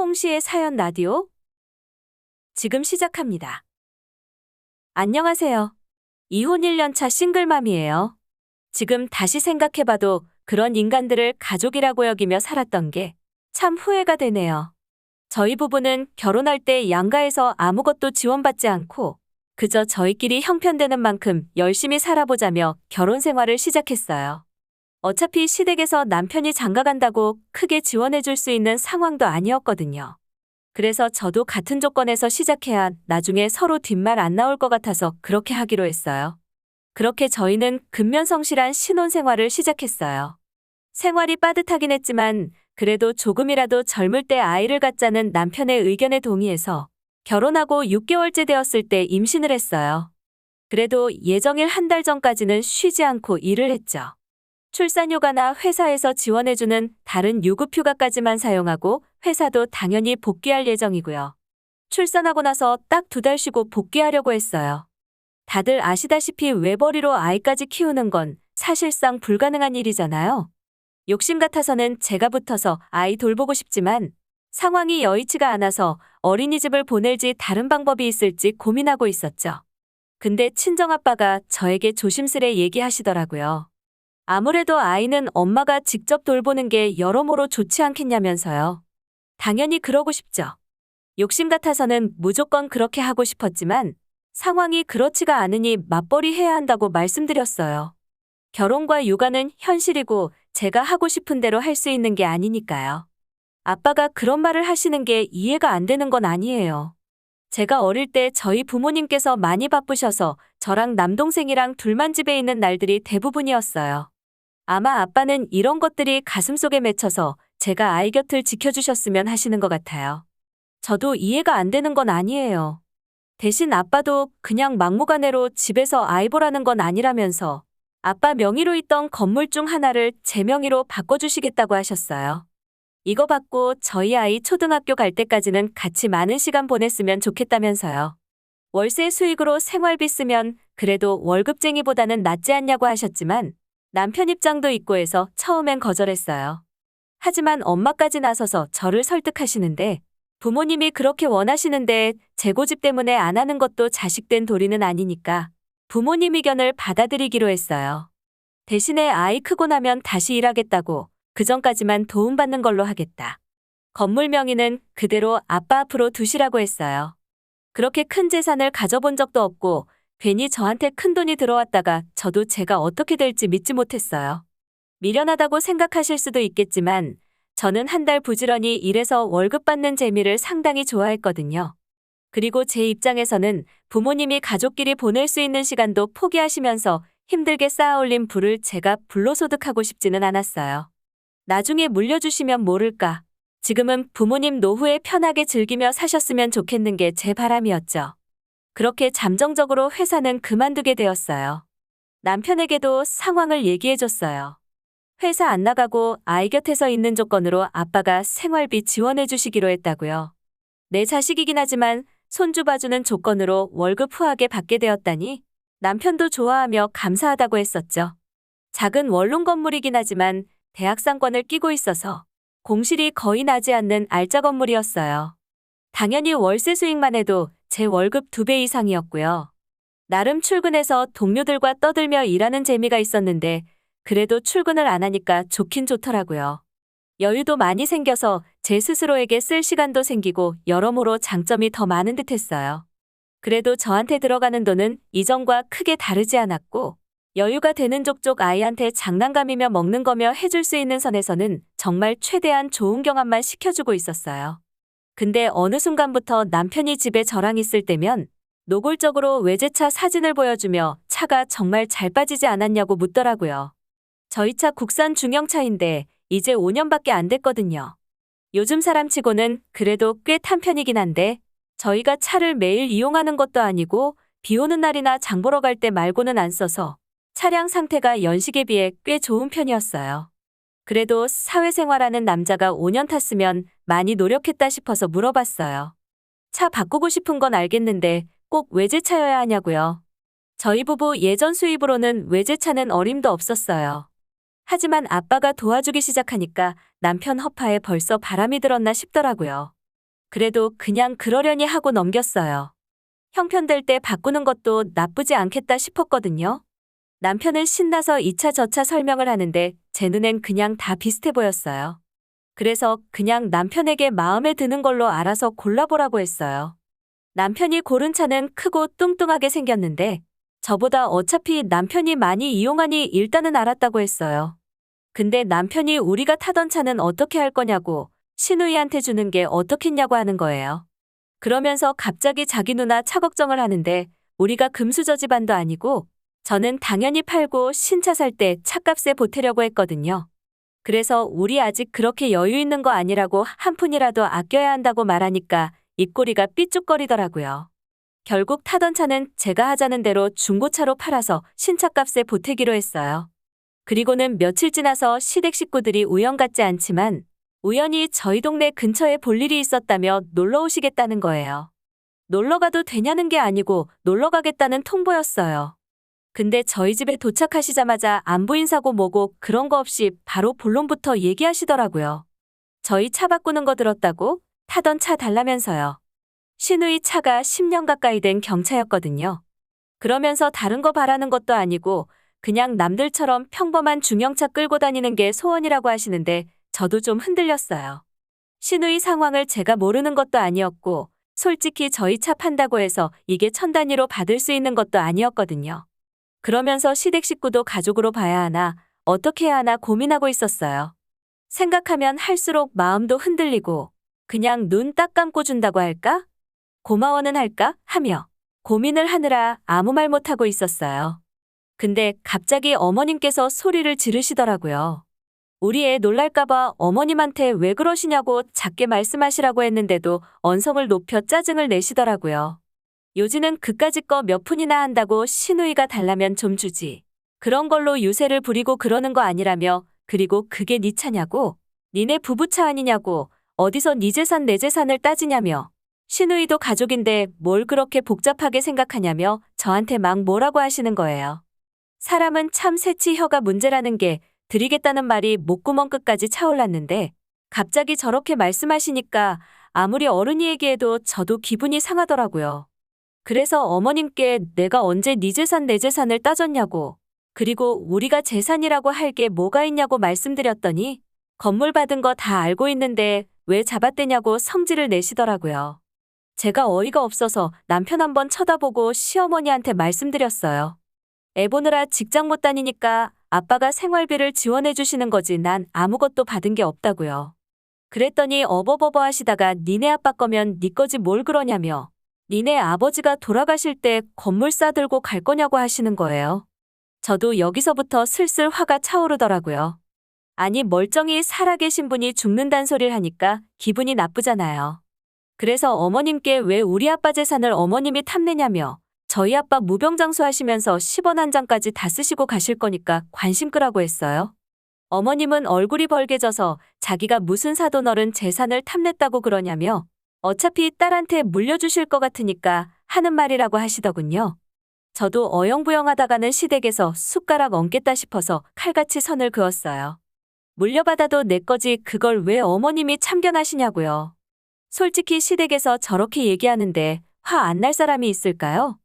송시의 사연 라디오 지금 시작합니다. 안녕하세요. 이혼 1년차 싱글맘이에요. 지금 다시 생각해봐도 그런 인간들을 가족이라고 여기며 살았던 게 참 후회가 되네요. 저희 부부는 결혼할 때 양가에서 아무것도 지원받지 않고 그저 저희끼리 형편되는 만큼 열심히 살아보자며 결혼 생활을 시작했어요. 어차피 시댁에서 남편이 장가간다고 크게 지원해줄 수 있는 상황도 아니었거든요. 그래서 저도 같은 조건에서 시작해야 나중에 서로 뒷말 안 나올 것 같아서 그렇게 하기로 했어요. 그렇게 저희는 근면성실한 신혼생활을 시작했어요. 생활이 빠듯하긴 했지만 그래도 조금이라도 젊을 때 아이를 갖자는 남편의 의견에 동의해서 결혼하고 6개월째 되었을 때 임신을 했어요. 그래도 예정일 한 달 전까지는 쉬지 않고 일을 했죠. 출산휴가나 회사에서 지원해주는 다른 유급휴가까지만 사용하고 회사도 당연히 복귀할 예정이고요. 출산하고 나서 딱 2달 쉬고 복귀하려고 했어요. 다들 아시다시피 외벌이로 아이까지 키우는 건 사실상 불가능한 일이잖아요. 욕심 같아서는 제가 붙어서 아이 돌보고 싶지만 상황이 여의치가 않아서 어린이집을 보낼지 다른 방법이 있을지 고민하고 있었죠. 근데 친정아빠가 저에게 조심스레 얘기하시더라고요. 아무래도 아이는 엄마가 직접 돌보는 게 여러모로 좋지 않겠냐면서요. 당연히 그러고 싶죠. 욕심 같아서는 무조건 그렇게 하고 싶었지만 상황이 그렇지가 않으니 맞벌이 해야 한다고 말씀드렸어요. 결혼과 육아는 현실이고 제가 하고 싶은 대로 할 수 있는 게 아니니까요. 아빠가 그런 말을 하시는 게 이해가 안 되는 건 아니에요. 제가 어릴 때 저희 부모님께서 많이 바쁘셔서 저랑 남동생이랑 둘만 집에 있는 날들이 대부분이었어요. 아마 아빠는 이런 것들이 가슴속에 맺혀서 제가 아이 곁을 지켜주셨으면 하시는 것 같아요. 저도 이해가 안 되는 건 아니에요. 대신 아빠도 그냥 막무가내로 집에서 아이 보라는 건 아니라면서 아빠 명의로 있던 건물 중 하나를 제 명의로 바꿔주시겠다고 하셨어요. 이거 받고 저희 아이 초등학교 갈 때까지는 같이 많은 시간 보냈으면 좋겠다면서요. 월세 수익으로 생활비 쓰면 그래도 월급쟁이보다는 낫지 않냐고 하셨지만 남편 입장도 있고 해서 처음엔 거절했어요. 하지만 엄마까지 나서서 저를 설득하시는데 부모님이 그렇게 원하시는데 제 고집 때문에 안 하는 것도 자식된 도리는 아니니까 부모님 의견을 받아들이기로 했어요. 대신에 아이 크고 나면 다시 일하겠다고 그전까지만 도움받는 걸로 하겠다. 건물 명의는 그대로 아빠 앞으로 두시라고 했어요. 그렇게 큰 재산을 가져본 적도 없고 괜히 저한테 큰돈이 들어왔다가 저도 제가 어떻게 될지 믿지 못했어요. 미련하다고 생각하실 수도 있겠지만 저는 한 달 부지런히 일해서 월급 받는 재미를 상당히 좋아했거든요. 그리고 제 입장에서는 부모님이 가족끼리 보낼 수 있는 시간도 포기하시면서 힘들게 쌓아올린 부를 제가 불로소득하고 싶지는 않았어요. 나중에 물려주시면 모를까. 지금은 부모님 노후에 편하게 즐기며 사셨으면 좋겠는 게 제 바람이었죠. 그렇게 잠정적으로 회사는 그만두게 되었어요. 남편에게도 상황을 얘기해줬어요. 회사 안 나가고 아이 곁에서 있는 조건으로 아빠가 생활비 지원해 주시기로 했다고요. 내 자식이긴 하지만 손주 봐주는 조건으로 월급 후하게 받게 되었다니 남편도 좋아하며 감사하다고 했었죠. 작은 원룸 건물이긴 하지만 대학상권을 끼고 있어서 공실이 거의 나지 않는 알짜 건물이었어요. 당연히 월세 수익만 해도 제 월급 2배 이상이었고요. 나름 출근해서 동료들과 떠들며 일하는 재미가 있었는데 그래도 출근을 안 하니까 좋긴 좋더라고요. 여유도 많이 생겨서 제 스스로에게 쓸 시간도 생기고 여러모로 장점이 더 많은 듯 했어요. 그래도 저한테 들어가는 돈은 이전과 크게 다르지 않았고 여유가 되는 족족 아이한테 장난감이며 먹는 거며 해줄 수 있는 선에서는 정말 최대한 좋은 경험만 시켜주고 있었어요. 근데 어느 순간부터 남편이 집에 저랑 있을 때면 노골적으로 외제차 사진을 보여주며 차가 정말 잘 빠지지 않았냐고 묻더라고요. 저희 차 국산 중형차인데 이제 5년밖에 안 됐거든요. 요즘 사람치고는 그래도 꽤 탄 편이긴 한데 저희가 차를 매일 이용하는 것도 아니고 비 오는 날이나 장 보러 갈 때 말고는 안 써서 차량 상태가 연식에 비해 꽤 좋은 편이었어요. 그래도 사회생활하는 남자가 5년 탔으면 많이 노력했다 싶어서 물어봤어요. 차 바꾸고 싶은 건 알겠는데 꼭 외제차여야 하냐고요. 저희 부부 예전 수입으로는 외제차는 어림도 없었어요. 하지만 아빠가 도와주기 시작하니까 남편 허파에 벌써 바람이 들었나 싶더라고요. 그래도 그냥 그러려니 하고 넘겼어요. 형편될 때 바꾸는 것도 나쁘지 않겠다 싶었거든요. 남편은 신나서 이차 저차 설명을 하는데 제 눈엔 그냥 다 비슷해 보였어요. 그래서 그냥 남편에게 마음에 드는 걸로 알아서 골라보라고 했어요. 남편이 고른 차는 크고 뚱뚱하게 생겼는데 저보다 어차피 남편이 많이 이용하니 일단은 알았다고 했어요. 근데 남편이 우리가 타던 차는 어떻게 할 거냐고 시누이한테 주는 게 어떻겠냐고 하는 거예요. 그러면서 갑자기 자기 누나 차 걱정을 하는데 우리가 금수저 집안도 아니고 저는 당연히 팔고 신차 살 때 차값에 보태려고 했거든요. 그래서 우리 아직 그렇게 여유 있는 거 아니라고 한 푼이라도 아껴야 한다고 말하니까 입꼬리가 삐죽거리더라고요. 결국 타던 차는 제가 하자는 대로 중고차로 팔아서 신차값에 보태기로 했어요. 그리고는 며칠 지나서 시댁 식구들이 우연 같지 않지만 우연히 저희 동네 근처에 볼 일이 있었다며 놀러 오시겠다는 거예요. 놀러 가도 되냐는 게 아니고 놀러 가겠다는 통보였어요. 근데 저희 집에 도착하시자마자 안부 인사고 뭐고 그런 거 없이 바로 본론부터 얘기하시더라고요. 저희 차 바꾸는 거 들었다고? 타던 차 달라면서요. 시누이 차가 10년 가까이 된 경차였거든요. 그러면서 다른 거 바라는 것도 아니고 그냥 남들처럼 평범한 중형차 끌고 다니는 게 소원이라고 하시는데 저도 좀 흔들렸어요. 시누이 상황을 제가 모르는 것도 아니었고 솔직히 저희 차 판다고 해서 이게 천 단위로 받을 수 있는 것도 아니었거든요. 그러면서 시댁 식구도 가족으로 봐야 하나 어떻게 해야 하나 고민하고 있었어요. 생각하면 할수록 마음도 흔들리고 그냥 눈 딱 감고 준다고 할까? 고마워는 할까? 하며 고민을 하느라 아무 말 못하고 있었어요. 근데 갑자기 어머님께서 소리를 지르시더라고요. 우리 애 놀랄까봐 어머님한테 왜 그러시냐고 작게 말씀하시라고 했는데도 언성을 높여 짜증을 내시더라고요. 요지는 그까짓 거 몇 푼이나 한다고 시누이가 달라면 좀 주지. 그런 걸로 유세를 부리고 그러는 거 아니라며 그리고 그게 네 차냐고? 니네 부부차 아니냐고 어디서 네 재산 내 재산을 따지냐며 시누이도 가족인데 뭘 그렇게 복잡하게 생각하냐며 저한테 막 뭐라고 하시는 거예요. 사람은 참 새치 혀가 문제라는 게 드리겠다는 말이 목구멍 끝까지 차올랐는데 갑자기 저렇게 말씀하시니까 아무리 어른이 얘기해도 저도 기분이 상하더라고요. 그래서 어머님께 내가 언제 네 재산 내 재산을 따졌냐고 그리고 우리가 재산이라고 할 게 뭐가 있냐고 말씀드렸더니 건물 받은 거 다 알고 있는데 왜 잡아떼냐고 성질을 내시더라고요. 제가 어이가 없어서 남편 한번 쳐다보고 시어머니한테 말씀드렸어요. 애 보느라 직장 못 다니니까 아빠가 생활비를 지원해 주시는 거지 난 아무것도 받은 게 없다고요. 그랬더니 어버버버 하시다가 니네 아빠 거면 니 거지 뭘 그러냐며 니네 아버지가 돌아가실 때 건물 싸들고 갈 거냐고 하시는 거예요. 저도 여기서부터 슬슬 화가 차오르더라고요. 아니 멀쩡히 살아계신 분이 죽는단 소리를 하니까 기분이 나쁘잖아요. 그래서 어머님께 왜 우리 아빠 재산을 어머님이 탐내냐며 저희 아빠 무병장수 하시면서 10원 한 장까지 다 쓰시고 가실 거니까 관심 끄라고 했어요. 어머님은 얼굴이 벌개져서 자기가 무슨 사돈어른 재산을 탐냈다고 그러냐며 어차피 딸한테 물려주실 것 같으니까 하는 말이라고 하시더군요. 저도 어영부영하다가는 시댁에서 숟가락 얹겠다 싶어서 칼같이 선을 그었어요. 물려받아도 내 거지 그걸 왜 어머님이 참견하시냐고요. 솔직히 시댁에서 저렇게 얘기하는데 화 안 날 사람이 있을까요?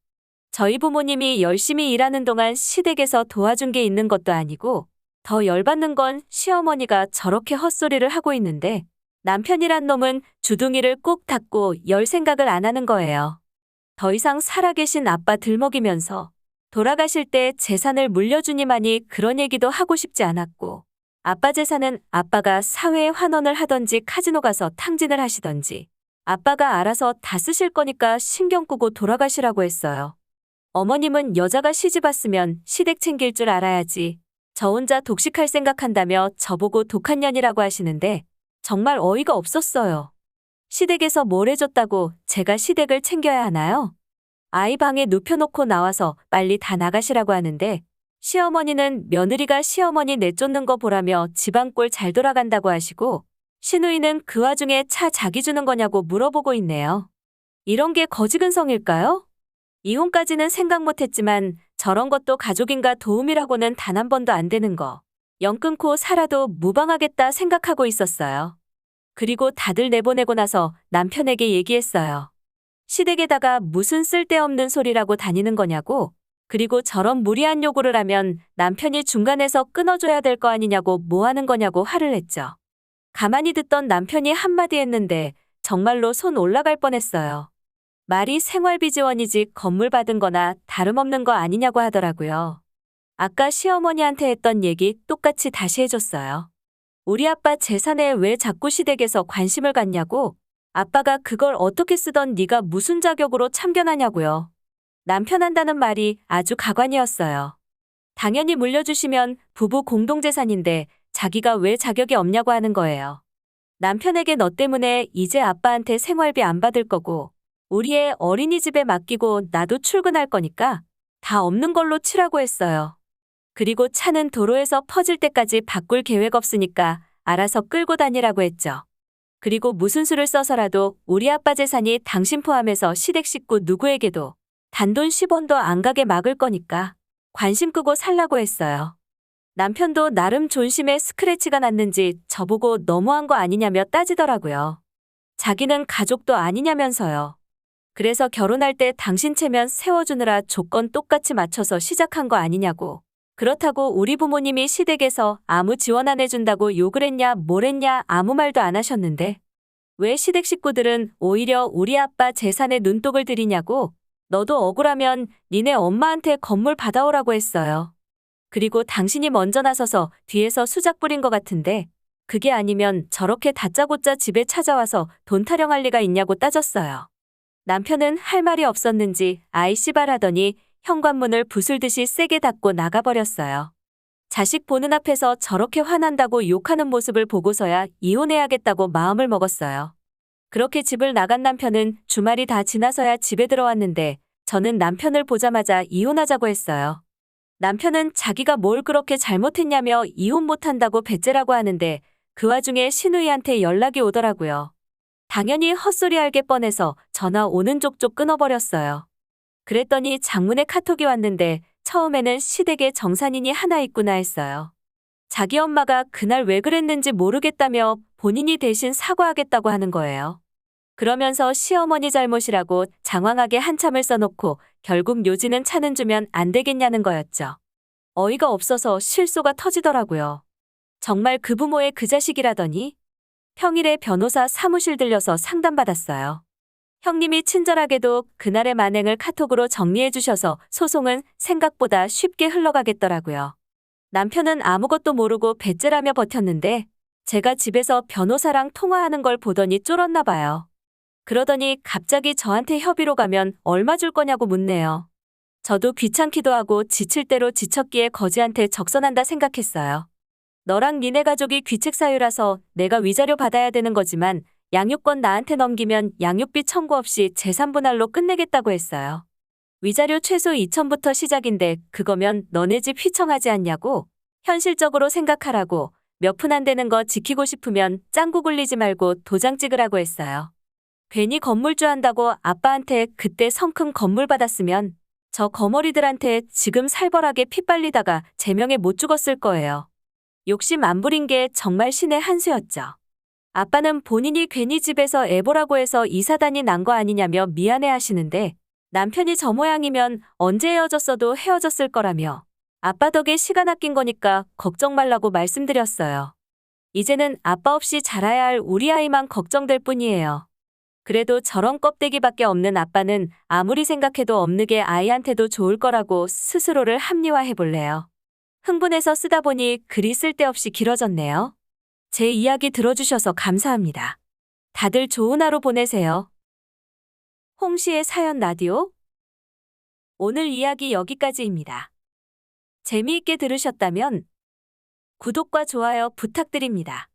저희 부모님이 열심히 일하는 동안 시댁에서 도와준 게 있는 것도 아니고 더 열받는 건 시어머니가 저렇게 헛소리를 하고 있는데 남편이란 놈은 주둥이를 꼭 닫고 열 생각을 안 하는 거예요. 더 이상 살아계신 아빠 들먹이면서 돌아가실 때 재산을 물려주니만이 그런 얘기도 하고 싶지 않았고 아빠 재산은 아빠가 사회에 환원을 하던지 카지노 가서 탕진을 하시던지 아빠가 알아서 다 쓰실 거니까 신경 끄고 돌아가시라고 했어요. 어머님은 여자가 시집 왔으면 시댁 챙길 줄 알아야지. 저 혼자 독식할 생각한다며 저보고 독한 년이라고 하시는데 정말 어이가 없었어요. 시댁에서 뭘 해줬다고 제가 시댁을 챙겨야 하나요? 아이 방에 눕혀놓고 나와서 빨리 다 나가시라고 하는데 시어머니는 며느리가 시어머니 내쫓는 거 보라며 집안꼴 잘 돌아간다고 하시고 시누이는 그 와중에 차 자기 주는 거냐고 물어보고 있네요. 이런 게 거지근성일까요? 이혼까지는 생각 못했지만 저런 것도 가족인가 도움이라고는 단 한 번도 안 되는 거. 영 끊고 살아도 무방하겠다 생각하고 있었어요. 그리고 다들 내보내고 나서 남편에게 얘기했어요. 시댁에다가 무슨 쓸데없는 소리라고 다니는 거냐고. 그리고 저런 무리한 요구를 하면 남편이 중간에서 끊어줘야 될 거 아니냐고 뭐 하는 거냐고 화를 냈죠. 가만히 듣던 남편이 한마디 했는데 정말로 손 올라갈 뻔했어요. 말이 생활비 지원이지 건물 받은 거나 다름없는 거 아니냐고 하더라고요. 아까 시어머니한테 했던 얘기 똑같이 다시 해줬어요. 우리 아빠 재산에 왜 자꾸 시댁에서 관심을 갖냐고. 아빠가 그걸 어떻게 쓰던 네가 무슨 자격으로 참견하냐고요. 남편 한다는 말이 아주 가관이었어요. 당연히 물려주시면 부부 공동재산인데 자기가 왜 자격이 없냐고 하는 거예요. 남편에게 너 때문에 이제 아빠한테 생활비 안 받을 거고 우리 애 어린이집에 맡기고 나도 출근할 거니까 다 없는 걸로 치라고 했어요. 그리고 차는 도로에서 퍼질 때까지 바꿀 계획 없으니까 알아서 끌고 다니라고 했죠. 그리고 무슨 수를 써서라도 우리 아빠 재산이 당신 포함해서 시댁 식구 누구에게도 단돈 10원도 안 가게 막을 거니까 관심 끄고 살라고 했어요. 남편도 나름 존심에 스크래치가 났는지 저보고 너무한 거 아니냐며 따지더라고요. 자기는 가족도 아니냐면서요. 그래서 결혼할 때 당신 체면 세워주느라 조건 똑같이 맞춰서 시작한 거 아니냐고. 그렇다고 우리 부모님이 시댁에서 아무 지원 안 해준다고 욕을 했냐 뭘 했냐 아무 말도 안 하셨는데 왜 시댁 식구들은 오히려 우리 아빠 재산에 눈독을 들이냐고. 너도 억울하면 니네 엄마한테 건물 받아오라고 했어요. 그리고 당신이 먼저 나서서 뒤에서 수작 부린 것 같은데 그게 아니면 저렇게 다짜고짜 집에 찾아와서 돈 타령할 리가 있냐고 따졌어요. 남편은 할 말이 없었는지 아이 씨발 하더니 현관문을 부술듯이 세게 닫고 나가버렸어요. 자식 보는 앞에서 저렇게 화난다고 욕하는 모습을 보고서야 이혼해야겠다고 마음을 먹었어요. 그렇게 집을 나간 남편은 주말이 다 지나서야 집에 들어왔는데 저는 남편을 보자마자 이혼하자고 했어요. 남편은 자기가 뭘 그렇게 잘못했냐며 이혼 못한다고 배째라고 하는데 그 와중에 시누이한테 연락이 오더라고요. 당연히 헛소리 알게 뻔해서 전화 오는 족족 끊어버렸어요. 그랬더니 장문의 카톡이 왔는데 처음에는 시댁에 정산인이 하나 있구나 했어요. 자기 엄마가 그날 왜 그랬는지 모르겠다며 본인이 대신 사과하겠다고 하는 거예요. 그러면서 시어머니 잘못이라고 장황하게 한참을 써놓고 결국 요지는 차는 주면 안 되겠냐는 거였죠. 어이가 없어서 실소가 터지더라고요. 정말 그 부모의 그 자식이라더니 평일에 변호사 사무실 들려서 상담받았어요. 형님이 친절하게도 그날의 만행을 카톡으로 정리해 주셔서 소송은 생각보다 쉽게 흘러가겠더라고요. 남편은 아무것도 모르고 배째라며 버텼는데 제가 집에서 변호사랑 통화하는 걸 보더니 쫄았나 봐요. 그러더니 갑자기 저한테 협의로 가면 얼마 줄 거냐고 묻네요. 저도 귀찮기도 하고 지칠 대로 지쳤기에 거지한테 적선한다 생각했어요. 너랑 니네 가족이 귀책 사유라서 내가 위자료 받아야 되는 거지만 양육권 나한테 넘기면 양육비 청구 없이 재산분할로 끝내겠다고 했어요. 위자료 최소 2천부터 시작인데 그거면 너네 집 휘청하지 않냐고. 현실적으로 생각하라고. 몇 푼 안 되는 거 지키고 싶으면 짱구 굴리지 말고 도장 찍으라고 했어요. 괜히 건물주 한다고 아빠한테 그때 성큼 건물 받았으면 저 거머리들한테 지금 살벌하게 피 빨리다가 제명에 못 죽었을 거예요. 욕심 안 부린 게 정말 신의 한 수였죠. 아빠는 본인이 괜히 집에서 애보라고 해서 이사단이 난 거 아니냐며 미안해 하시는데 남편이 저 모양이면 언제 헤어졌어도 헤어졌을 거라며 아빠 덕에 시간 아낀 거니까 걱정 말라고 말씀드렸어요. 이제는 아빠 없이 자라야 할 우리 아이만 걱정될 뿐이에요. 그래도 저런 껍데기밖에 없는 아빠는 아무리 생각해도 없느게 아이한테도 좋을 거라고 스스로를 합리화해볼래요. 흥분해서 쓰다 보니 글이 쓸데없이 길어졌네요. 제 이야기 들어주셔서 감사합니다. 다들 좋은 하루 보내세요. 홍시의 사연 라디오. 오늘 이야기 여기까지입니다. 재미있게 들으셨다면 구독과 좋아요 부탁드립니다.